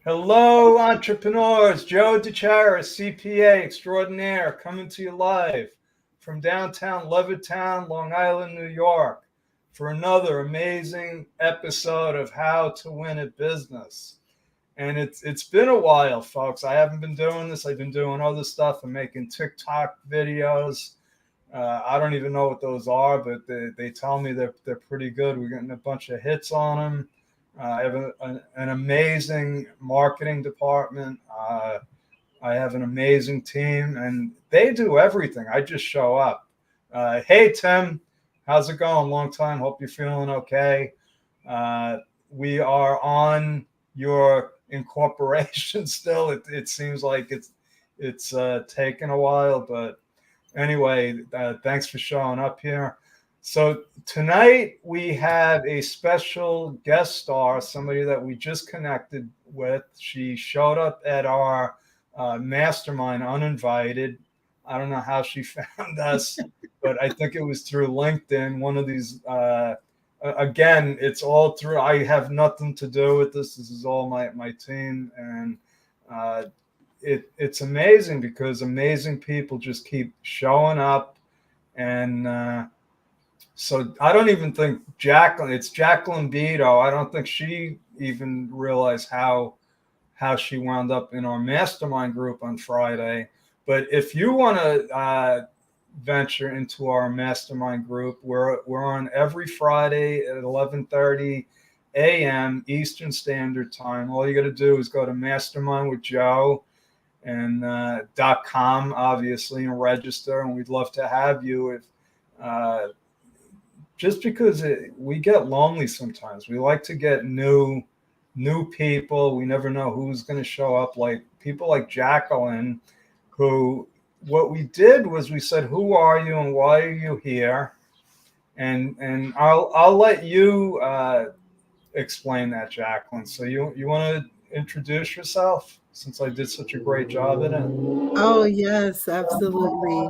Hello, entrepreneurs. Joe DeCharis, CPA extraordinaire, coming to you live from downtown Levittown, Long Island, New York, for another amazing episode of How to Win at Business. And it's been a while, folks. I haven't been doing this. I've been doing other stuff. I'm making TikTok videos. I don't even know what those are, but they tell me they're pretty good. We're getting a bunch of hits on them. I have an amazing marketing department. I have an amazing team, and they do everything. I just show up. Hey, Tim, how's it going? Long time. Hope you're feeling okay. We are on your incorporation still. It seems like it's taken a while, but anyway, thanks for showing up here. So tonight we have a special guest star, somebody that we just connected with. She showed up at our mastermind uninvited. I don't know how she found us, but I think it was through LinkedIn. One of these, again, it's all through. I have nothing to do with this. This is all my team, and it's amazing because amazing people just keep showing up. And so I don't even think it's Jacqueleen Bido. I don't think she even realized how she wound up in our mastermind group on Friday. But if you want to venture into our mastermind group, we're on every Friday at 11:30 a.m. Eastern Standard Time. All you got to do is go to Mastermind with Joe and .com, obviously, and register. And we'd love to have you. If just because we get lonely sometimes. We like to get new people. We never know who's going to show up, like people like Jacqueleen, who what we did was we said, who are you and why are you here? And I'll let you explain that, Jacqueleen. So you want to introduce yourself, since I did such a great job in it? Oh, yes, absolutely.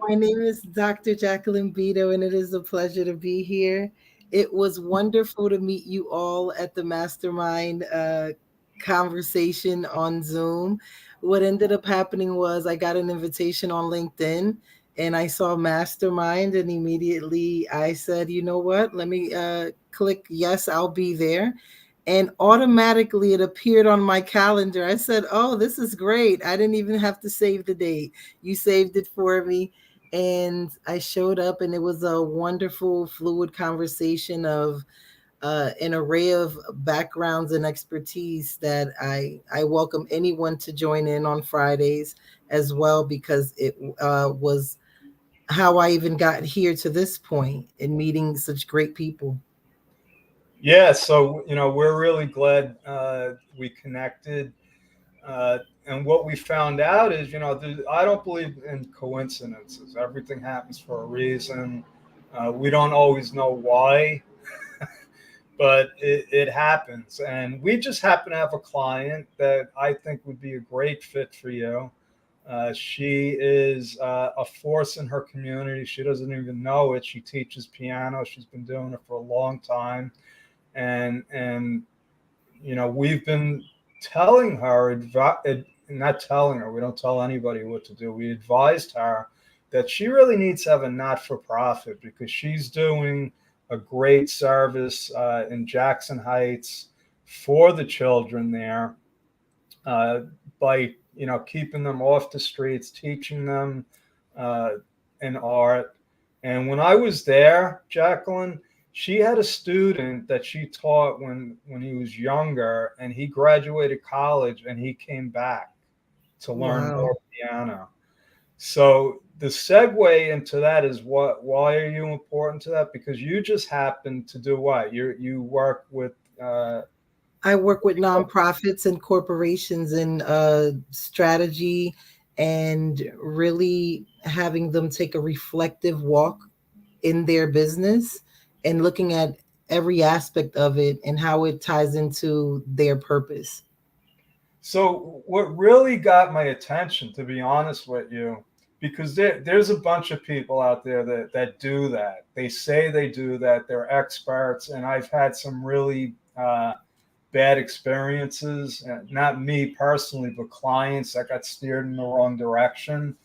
My name is Dr. Jacqueleen Bido, and it is a pleasure to be here. It was wonderful to meet you all at the mastermind conversation on Zoom. What ended up happening was I got an invitation on LinkedIn and I saw mastermind, and immediately I said, you know what, let me click yes, I'll be there. And automatically it appeared on my calendar. I said, oh, this is great. I didn't even have to save the date. You saved it for me. And I showed up, and it was a wonderful, fluid conversation of an array of backgrounds and expertise that I welcome anyone to join in on Fridays as well, because it was how I even got here to this point in meeting such great people. Yeah, so we're really glad we connected. And what we found out is, I don't believe in coincidences. Everything happens for a reason. We don't always know why, but it happens. And we just happen to have a client that I think would be a great fit for you. She is a force in her community. She doesn't even know it. She teaches piano. She's been doing it for a long time. And we've been telling her, not telling her, we don't tell anybody what to do. We advised her that she really needs to have a not-for-profit, because she's doing a great service in Jackson Heights for the children there, by keeping them off the streets, teaching them an art. And when I was there, Jacqueleen, she had a student that she taught when he was younger, and he graduated college and he came back to learn Wow. more piano. So the segue into that is, why are you important to that? Because you just happen to do what? You work with I work with nonprofits and corporations in strategy, and really having them take a reflective walk in their business and looking at every aspect of it and how it ties into their purpose. So what really got my attention, to be honest with you, because there's a bunch of people out there that do that. They say they do that. They're experts, and I've had some really bad experiences, not me personally, but clients that got steered in the wrong direction.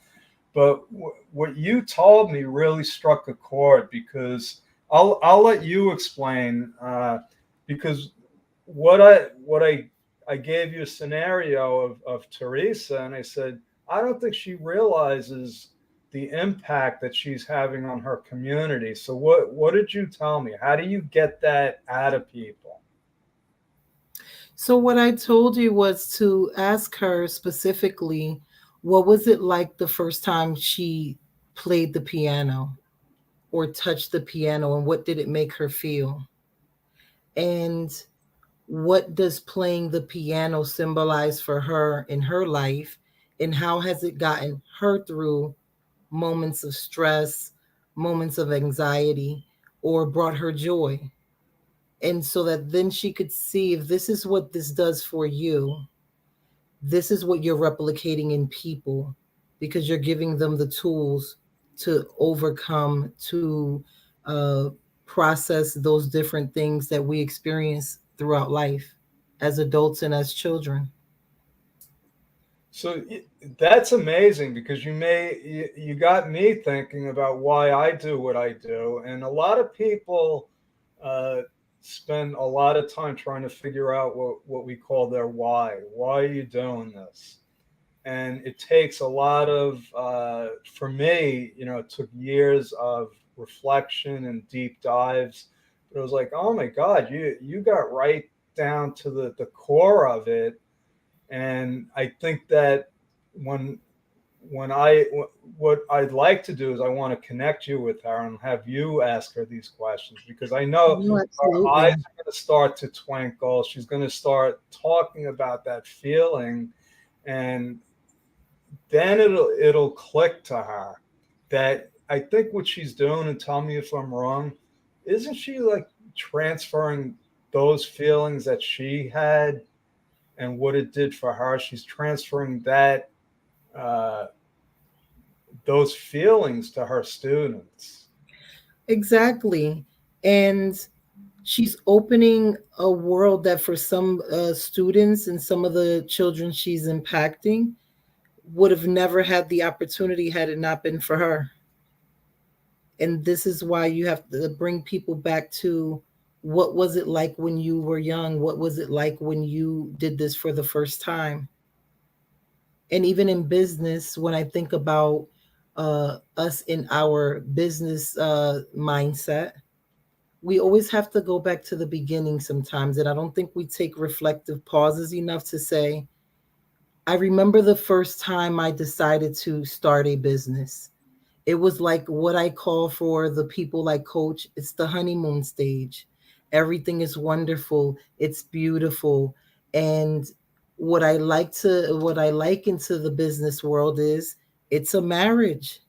But what you told me really struck a chord, because I'll let you explain, because what I gave you a scenario of Teresa, and I said, I don't think she realizes the impact that she's having on her community. So what did you tell me? How do you get that out of people? So what I told you was to ask her specifically, what was it like the first time she played the piano or touched the piano, and what did it make her feel? And what does playing the piano symbolize for her in her life? And how has it gotten her through moments of stress, moments of anxiety, or brought her joy? And so that then she could see, if this is what this does for you, this is what you're replicating in people, because you're giving them the tools to overcome, to uh, process those different things that we experience throughout life as adults and as children. So that's amazing, because you got me thinking about why I do what I do, and a lot of people uh, spend a lot of time trying to figure out what we call their why. Why are you doing this? And it takes a lot of, for me, it took years of reflection and deep dives. But it was like, oh my God, you got right down to the core of it. And I think that when when I what I'd like to do is I want to connect you with her and have you ask her these questions, because I know No, her eyes absolutely. are going to start to twinkle. She's going to start talking about that feeling, and then it'll click to her that I think what she's doing, and tell me if I'm wrong, isn't she like transferring those feelings that she had and what it did for her? She's transferring that uh, those feelings to her students. Exactly. And she's opening a world that for some students and some of the children she's impacting would have never had the opportunity had it not been for her. And this is why you have to bring people back to, what was it like when you were young? What was it like when you did this for the first time? And even in business, when I think about us in our business mindset, we always have to go back to the beginning sometimes. And I don't think we take reflective pauses enough to say, I remember the first time I decided to start a business. It was like what I call, for the people I coach, it's the honeymoon stage. Everything is wonderful, it's beautiful. And what I like into the business world is, it's a marriage.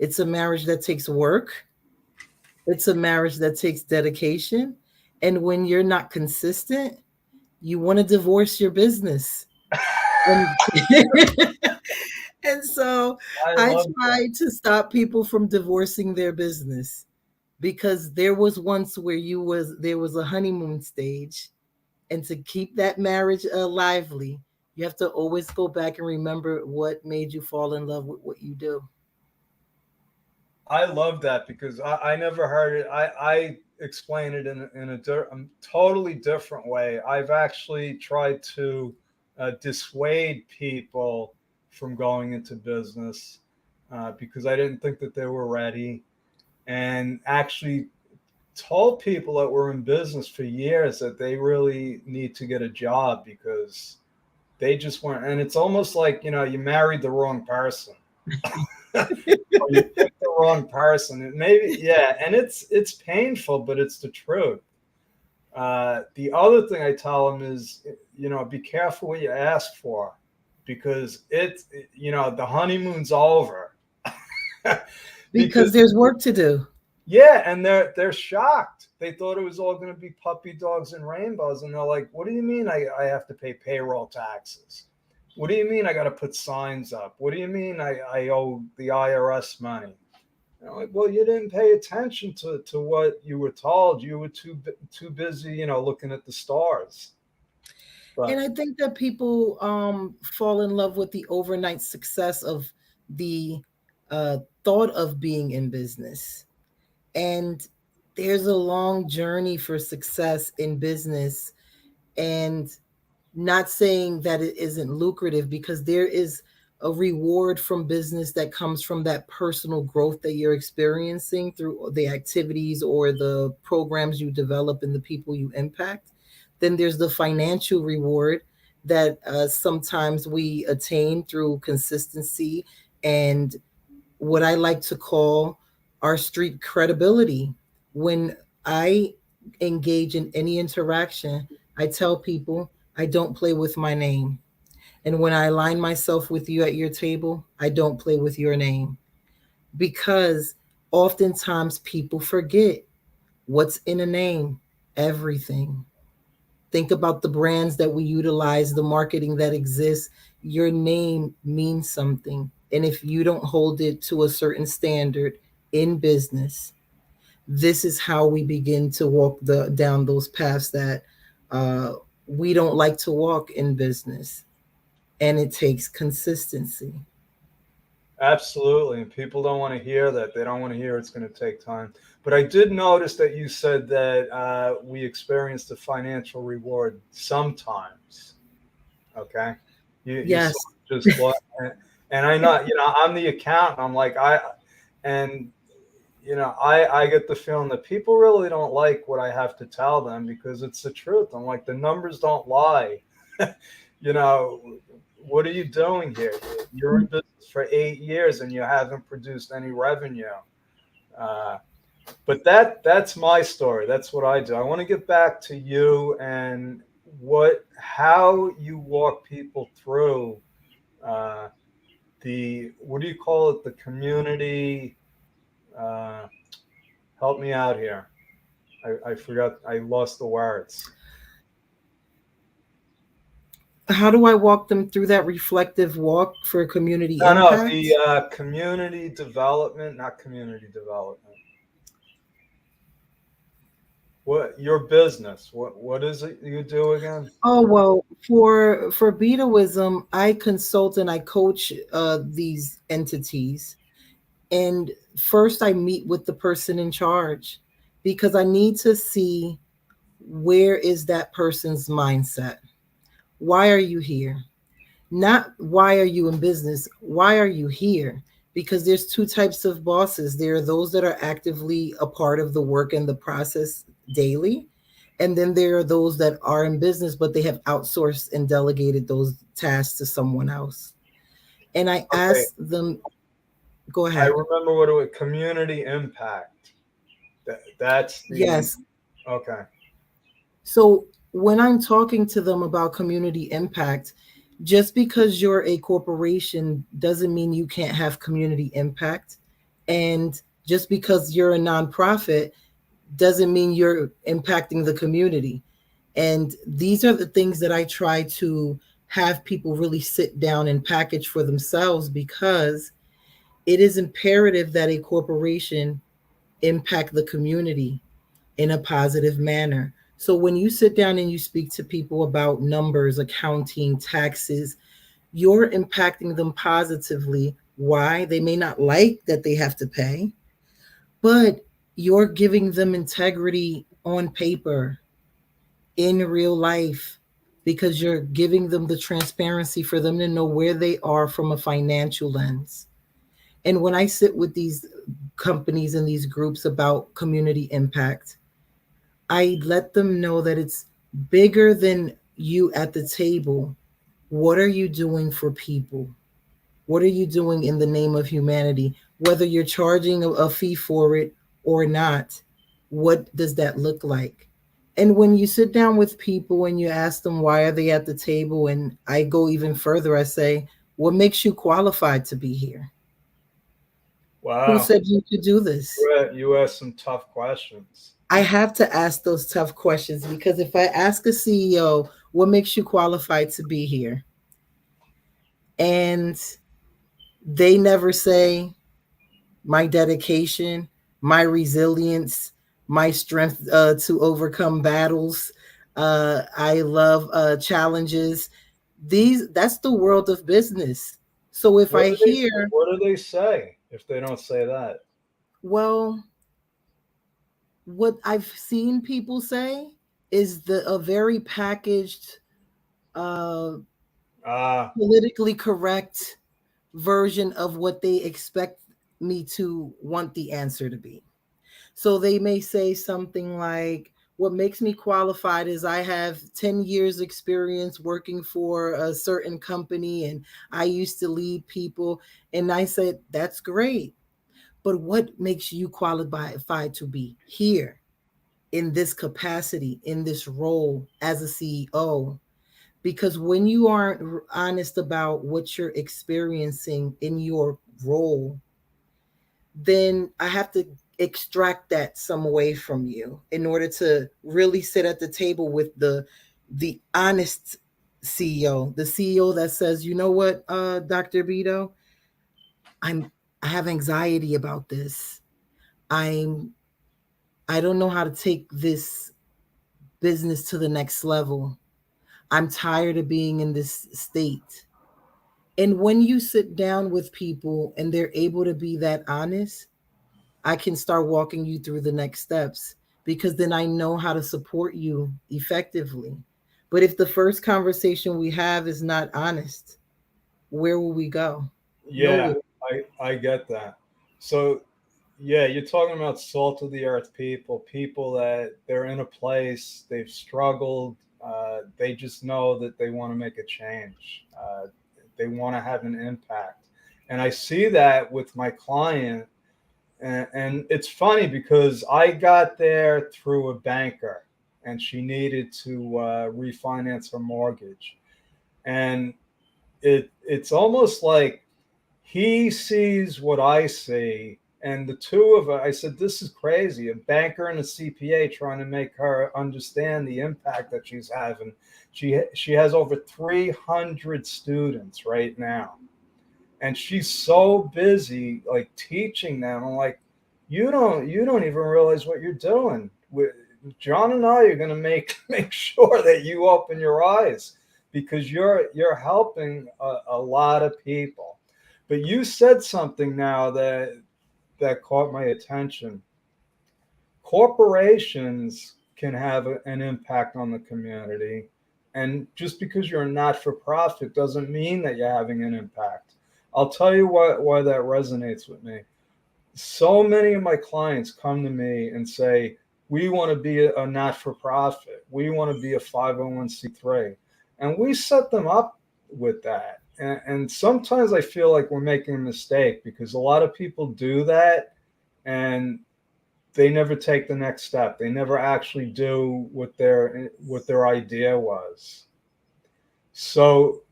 It's a marriage that takes work. It's a marriage that takes dedication. And when you're not consistent, you want to divorce your business. And and so I I love that. try to stop people from divorcing their business, because there was once where there was a honeymoon stage, and to keep that marriage lively, you have to always go back and remember what made you fall in love with what you do. I love that, because I never heard it. I explain it in a totally different way. I've actually tried to dissuade people from going into business because I didn't think that they were ready, and actually told people that were in business for years that they really need to get a job, because they just weren't. And it's almost like, you married the wrong person. Or you picked the wrong person. And maybe, yeah, and it's painful, but it's the truth. The other thing I tell them is, be careful what you ask for, because the honeymoon's over. Because Because there's work to do. yeah, and they're shocked. They thought it was all going to be puppy dogs and rainbows, and they're like, "What do you mean I have to pay payroll taxes? What do you mean I got to put signs up? What do you mean I owe the IRS money?" And I'm like, "Well, you didn't pay attention to what you were told. You were too busy, looking at the stars." And But I think that people fall in love with the overnight success of the thought of being in business. And there's a long journey for success in business. And not saying that it isn't lucrative, because there is a reward from business that comes from that personal growth that you're experiencing through the activities or the programs you develop and the people you impact. Then there's the financial reward that sometimes we attain through consistency and what I like to call our street credibility. When I engage in any interaction, I tell people I don't play with my name. And when I align myself with you at your table, I don't play with your name, because oftentimes people forget what's in a name: everything. Think about the brands that we utilize, the marketing that exists. Your name means something. And if you don't hold it to a certain standard in business, this is how we begin to walk down those paths that uh, we don't like to walk in business. And it takes consistency. absolutely, and people don't want to hear that. They don't want to hear it's going to take time. But I did notice that you said that we experience the financial reward sometimes. Okay, you Yes. sort of just what, and I know, I'm the accountant. I'm like and I get the feeling that people really don't like what I have to tell them because it's the truth. I'm like, the numbers don't lie. you know, what are you doing here? You're in business for 8 years and you haven't produced any revenue. Uh, but that's my story. That's what I do. I want to get back to you and how you walk people through uh, the, what do you call it? The community. Uh, Help me out here. I forgot. I lost the words. How do I walk them through that reflective walk for community No, the impact? community development, not community development. What your business? What is it you do again? Oh well, for Bidoism, I consult and I coach these entities. And first, I meet with the person in charge, because I need to see, where is that person's mindset? Why are you here? Not why are you in business? Why are you here? Because there's two types of bosses. There are those that are actively a part of the work and the process daily. And then there are those that are in business, but they have outsourced and delegated those tasks to someone else. And I Okay, ask them, go I ahead. remember what it was. Community impact. That's the Yes. okay. So when I'm talking to them about community impact, just because you're a corporation doesn't mean you can't have community impact. And just because you're a nonprofit doesn't mean you're impacting the community. And these are the things that I try to have people really sit down and package for themselves, because it is imperative that a corporation impact the community in a positive manner. So when you sit down and you speak to people about numbers, accounting, taxes, you're impacting them positively. Why? They may not like that they have to pay, but you're giving them integrity on paper, in real life, because you're giving them the transparency for them to know where they are from a financial lens. And when I sit with these companies and these groups about community impact, I let them know that it's bigger than you at the table. What are you doing for people? What are you doing in the name of humanity? Whether you're charging a fee for it or not, what does that look like? And when you sit down with people and you ask them why are they at the table, and I go even further, I say, what makes you qualified to be here? Who Wow, said you could do this? you asked some tough questions. I have to ask those tough questions, because if I ask a CEO, what makes you qualified to be here? And they never say, my dedication, my resilience, my strength to overcome battles. I love challenges. That's the world of business. So if I hear, What do they say if they don't say that? well, what I've seen people say is a very packaged, uh, Ah, politically correct version of what they expect me to want the answer to be. So they may say something like, what makes me qualified is I have 10 years experience working for a certain company and I used to lead people. And I said, that's great. But what makes you qualified to be here in this capacity, in this role as a CEO? Because when you aren't honest about what you're experiencing in your role, then I have to extract that some way from you in order to really sit at the table with the honest CEO, the CEO that says, you know what, Dr. Bido, I'm I have anxiety about this. I'm I don't know how to take this business to the next level. I'm tired of being in this state. And when you sit down with people and they're able to be that honest, I can start walking you through the next steps because then I know how to support you effectively. But if the first conversation we have is not honest, where will we go? yeah, Nowhere. I get that. So yeah, you're talking about salt of the earth people, people that they're in a place, they've struggled, they just know that they want to make a change, they want to have an impact. And I see that with my client. And it's funny because I got there through a banker and she needed to refinance her mortgage. And it's almost like he sees what I see, and the two of us, I said, this is crazy. A banker and a CPA trying to make her understand the impact that she's having. She has over 300 students right now, and she's so busy like teaching them. I'm like, you don't even realize what you're doing. John and I are going to make sure that you open your eyes because you're helping a lot of people. But you said something now that caught my attention. Corporations can have an impact on the community, and just because you're a not-for-profit doesn't mean that you're having an impact. I'll tell you why that resonates with me. So many of my clients come to me and say, we want to be a not-for-profit, we want to be a 501c3, and we set them up with that. And sometimes I feel like we're making a mistake because a lot of people do that and they never take the next step. They never actually do what their idea was. So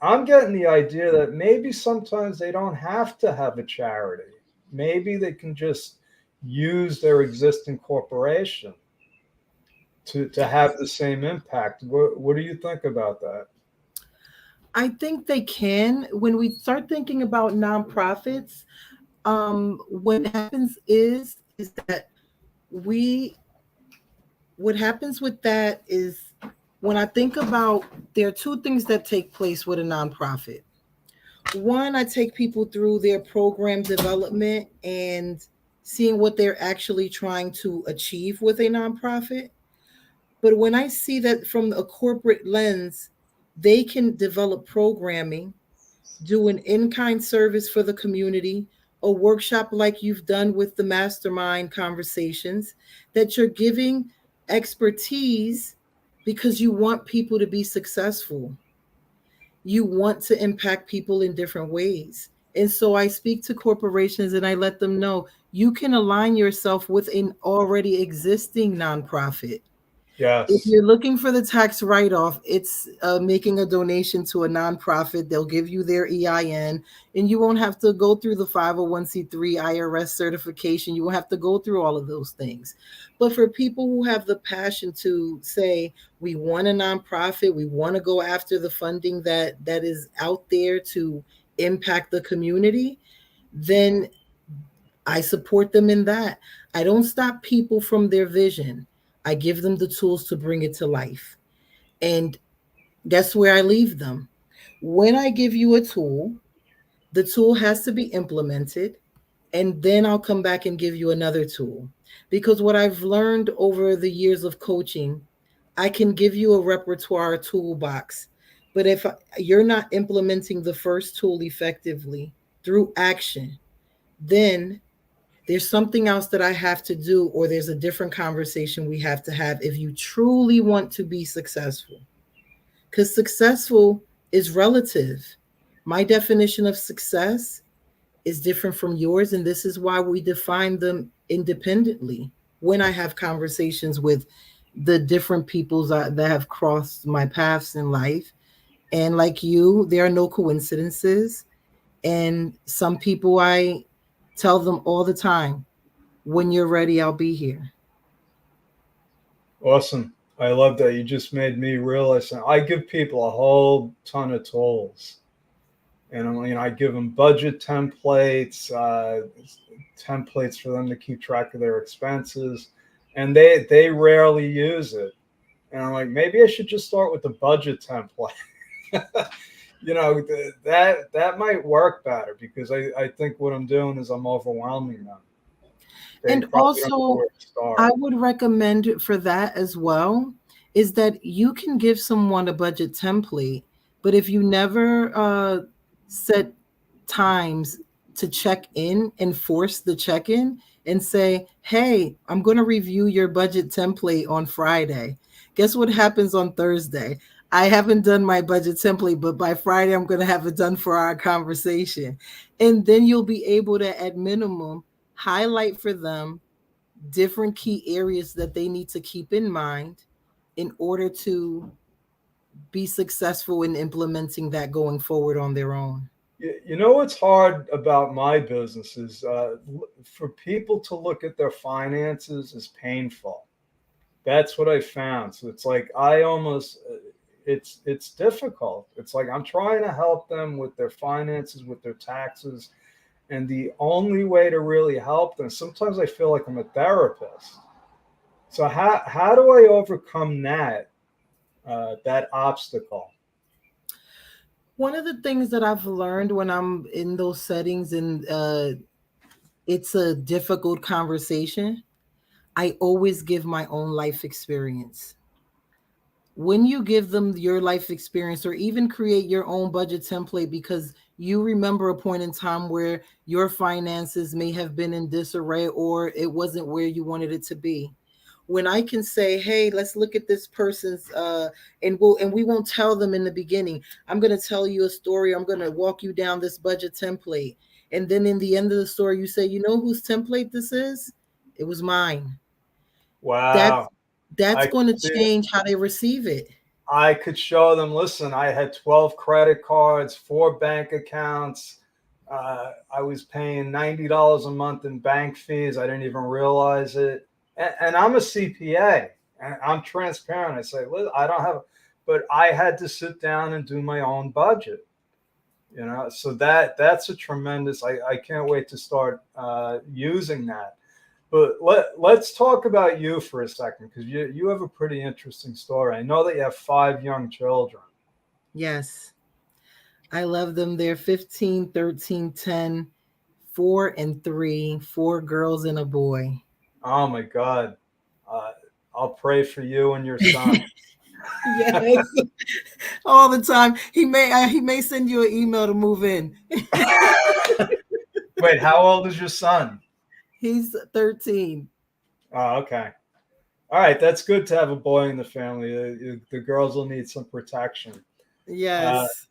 I'm getting the idea that maybe sometimes they don't have to have a charity. Maybe they can just use their existing corporation to have the same impact. What do you think about that? I think they can. When we start thinking about nonprofits, what happens is that we what happens with that is when I think about there are two things that take place with a nonprofit. One, I take people through their program development and seeing what they're actually trying to achieve with a nonprofit. But when I see that from a corporate lens, they can develop programming, do an in-kind service for the community, a workshop like you've done with the mastermind conversations, that you're giving expertise because you want people to be successful. You want to impact people in different ways. And so I speak to corporations and I let them know you can align yourself with an already existing nonprofit. If Yes. you're looking for the tax write-off, it's making a donation to a nonprofit. They'll give you their EIN, and you won't have to go through the 501c3 IRS certification. You won't have to go through all of those things. But for people who have the passion to say, we want a nonprofit, we want to go after the funding that is out there to impact the community, then I support them in that. I don't stop people from their vision. I give them the tools to bring it to life. And that's where I leave them. When I give you a tool, the tool has to be implemented, and then I'll come back and give you another tool. Because what I've learned over the years of coaching, I can give you a repertoire toolbox, but if you're not implementing the first tool effectively through action, then there's something else that I have to do, or there's a different conversation we have to have if you truly want to be successful. Because successful is relative. My definition of success is different from yours, and this is why we define them independently. When I have conversations with the different peoples that have crossed my paths in life, and like you, there are no coincidences. And some people, I tell them all the time, when you're ready, I'll be here. Awesome. I love that. You just made me realize that I give people a whole ton of tools. And I give them budget templates, templates for them to keep track of their expenses, and they rarely use it. And I'm like, maybe I should just start with the budget template. That might work better, because I think what I'm doing is I'm overwhelming them. They And probably don't know also, where to I start. would recommend for that as well is that you can give someone a budget template, but if you never set times to check in and force the check in and say, hey, I'm going to review your budget template on Friday. Guess what happens on Thursday? I haven't done my budget template, but by Friday, I'm going to have it done for our conversation. And then you'll be able to, at minimum, highlight for them different key areas that they need to keep in mind in order to be successful in implementing that going forward on their own. You know what's hard about my business is, for people to look at their finances is painful. That's what I found. So it's like I almost it's difficult. It's like I'm trying to help them with their finances, with their taxes, and the only way to really help them, sometimes I feel like I'm a therapist. So how do I overcome that obstacle? One of the things that I've learned when I'm in those settings and it's a difficult conversation, I always give my own life experience. When you give them your life experience, or even create your own budget template because you remember a point in time where your finances may have been in disarray or it wasn't where you wanted it to be. When I can say, hey, let's look at this person's and we won't tell them in the beginning, I'm going to tell you a story, I'm going to walk you down this budget template, and then in the end of the story you say, you know whose template this is? It was mine. that's Wow. that's I going to could see it. change how they receive it. I could show them, listen, I had 12 credit cards, 4 bank accounts. I was paying $90 a month in bank fees. I didn't even realize it. And I'm a CPA, and I'm transparent. I say, listen, I don't have, but I had to sit down and do my own budget. So that's a tremendous. I can't wait to start using that. But let's talk about you for a second, because you have a pretty interesting story. I know that you have 5 young children. Yes, I love them. They're 15, 13, 10, 4 and 3, 4 girls and a boy. Oh my God. Uh, I'll pray for you and your son. Yes, all the time. He may send you an email to move in. Wait, how old is your son? He's 13. Oh, okay. All right, that's good to have a boy in the family. The girls will need some protection. Uh, Yes,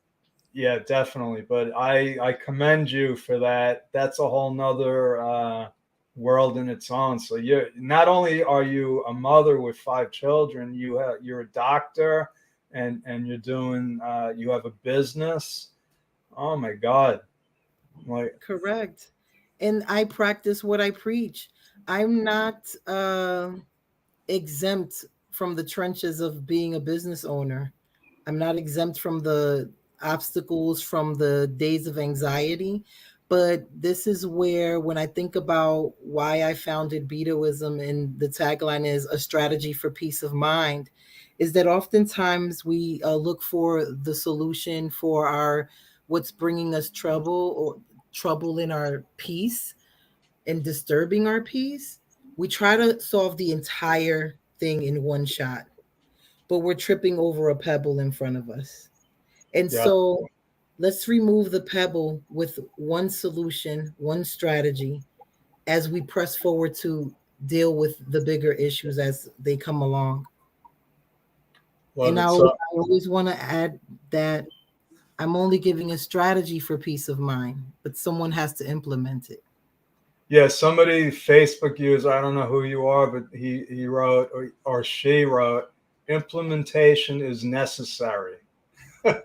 yeah, definitely. But I commend you for that. That's a whole nother world in its own. So you're not only are you a mother with 5 children, you're a doctor, and you're doing you have a business. Oh my God! Like, correct. And I practice what I preach. I'm not exempt from the trenches of being a business owner. I'm not exempt from the obstacles, from the days of anxiety, But this is where, when I think about why I founded Bidoism, and the tagline is a strategy for peace of mind, is that oftentimes we look for the solution for our what's bringing us trouble, or trouble in our peace and disturbing our peace. We try to solve the entire thing in one shot, but we're tripping over a pebble in front of us. And Yeah. so let's remove the pebble with one solution, one strategy, as we press forward to deal with the bigger issues as they come along. Love And it. I So always want to add that I'm only giving a strategy for peace of mind, but someone has to implement it. yeah, somebody Facebook user, I don't know who you are, but he wrote, or she wrote, implementation is necessary. In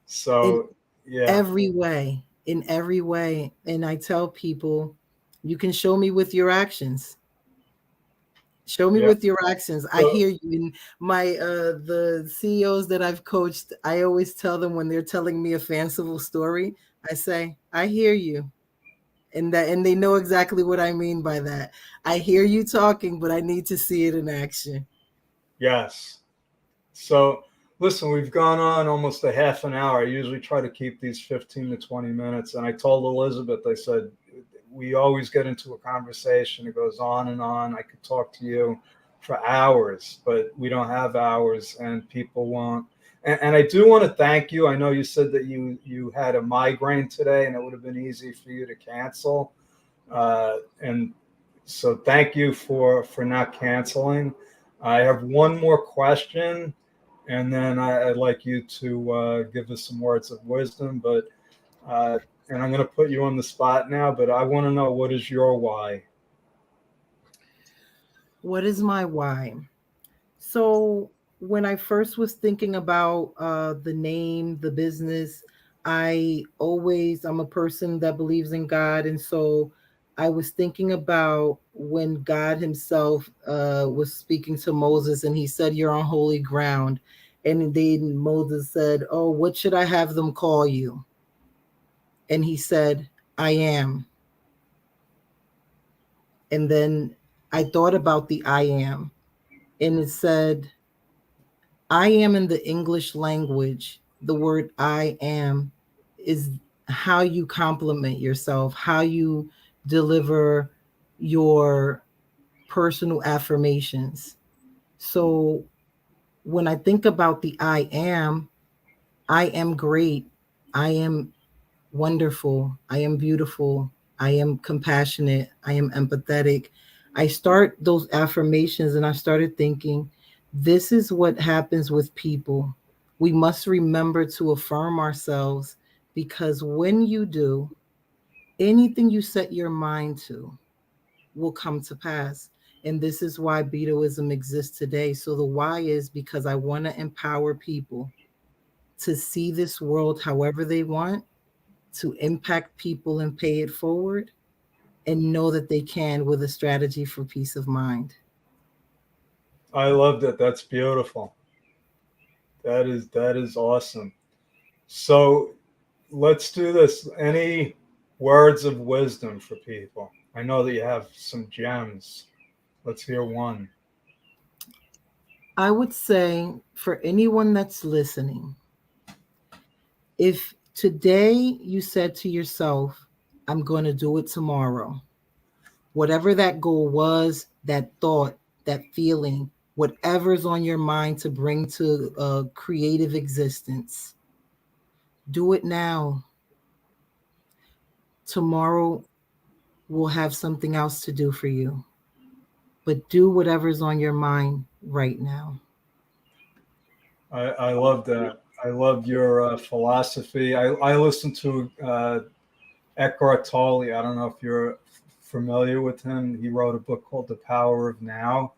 So yeah, every way, in every way. And I tell people, you can show me with your actions. Show me yeah. with your actions. I So hear you. In my the CEOs that I've coached, I always tell them, when they're telling me a fanciful story, I say, I hear you. And they know exactly what I mean by that. I hear you talking, but I need to see it in action. yes. So listen, we've gone on almost a half an hour. I usually try to keep these 15 to 20 minutes. And I told Elizabeth, I said, we always get into a conversation. It goes on and on. I could talk to you for hours, but we don't have hours and people won't. And I do want to thank you. I know you said that you had a migraine today and it would have been easy for you to cancel. And so thank you for not canceling. I have one more question, and then I'd like you to give us some words of wisdom. But and I'm going to put you on the spot now, but I want to know, what is your why? What is my why? So when I first was thinking about the name, the business, I'm a person that believes in God. And so I was thinking about when God himself was speaking to Moses, and he said, "You're on holy ground." And then Moses said, "Oh, what should I have them call you?" And he said, "I am." And then I thought about the "I am," and it said, I am, in the English language, the word I am is how you compliment yourself, how you deliver your personal affirmations. So when I think about the I am great, I am wonderful, I am beautiful, I am compassionate, I am empathetic. I start those affirmations and I started thinking, this is what happens with people. We must remember to affirm ourselves, because when you do, anything you set your mind to will come to pass. And this is why Bidoism exists today. So the why is because I want to empower people to see this world however they want, to impact people and pay it forward, and know that they can, with a strategy for peace of mind. I loved it. That's beautiful. That is awesome. So let's do this. Any words of wisdom for people? I know that you have some gems. Let's hear one. I would say, for anyone that's listening, if today you said to yourself, I'm going to do it tomorrow, whatever that goal was, that thought, that feeling, whatever's on your mind to bring to a creative existence, do it now. Tomorrow will have something else to do for you, but do whatever's on your mind right now. I love that. I love your philosophy. I listen to Eckhart Tolle. I don't know if you're familiar with him. He wrote a book called The Power of Now.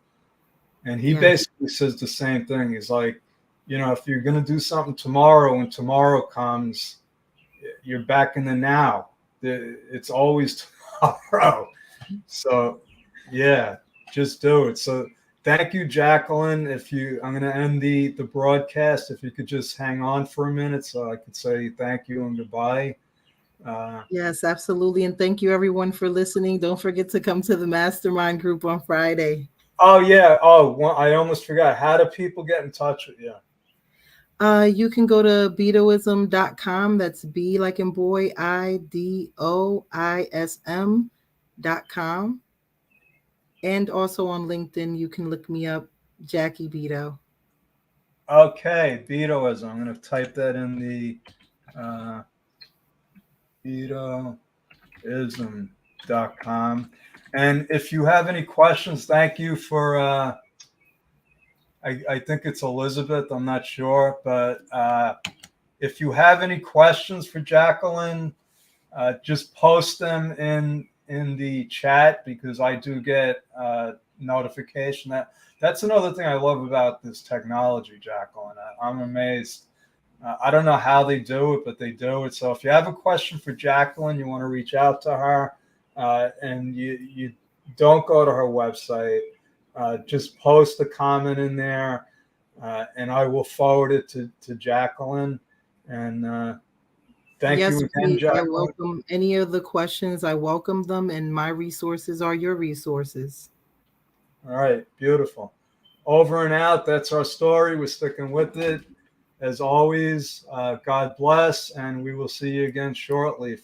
And he Yes. basically says the same thing. He's like, if you're going to do something tomorrow, when tomorrow comes, you're back in the now. It's always tomorrow. So, yeah, just do it. So, thank you, Jacqueline. I'm going to end the broadcast. If you could just hang on for a minute so I could say thank you and goodbye. Yes, absolutely. And thank you everyone for listening. Don't forget to come to the mastermind group on Friday. Oh, yeah. I almost forgot. How do people get in touch with you? You can go to Bidoism.com. That's B like in boy, IDOISM.com. And also on LinkedIn, you can look me up, Jackie Bido. Okay, Bidoism. I'm going to type that in the Bidoism.com. And if you have any questions, thank you for, I think it's Elizabeth, I'm not sure, but if you have any questions for Jacqueline, just post them in the chat, because I do get notification. That's another thing I love about this technology, Jacqueline. I'm amazed. I don't know how they do it, but they do it. So if you have a question for Jacqueline, you want to reach out to her, and you don't go to her website, just post a comment in there, and I will forward it to Jacqueline. And thank Yes, you again, please. I Jacqueline. welcome any of the questions. I welcome them, and my resources are your resources. All right, beautiful. Over and out. That's our story. We're sticking with it. As always, God bless, and we will see you again shortly.